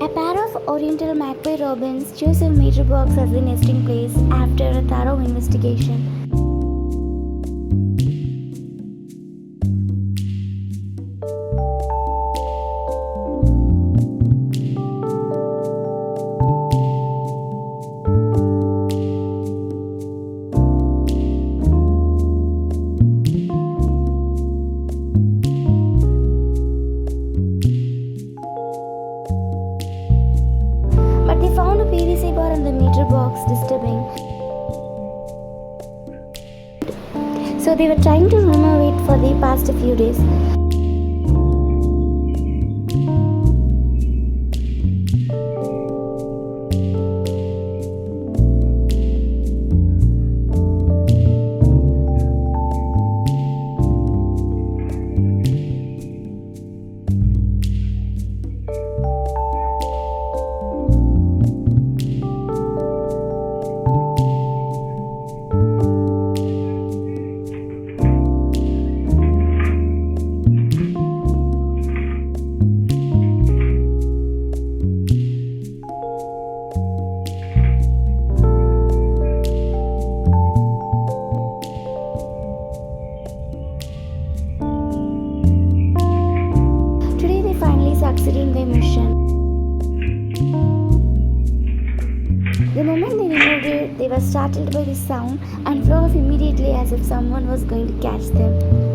A pair of Oriental Magpie Robins chose a meter box as the nesting place after a thorough investigation. But they found a PVC bar in the meter box disturbing. So they were trying to remove it for the past few days. Today they finally succeeded in their mission. The moment they removed it, they were startled by the sound and flew off immediately as if someone was going to catch them.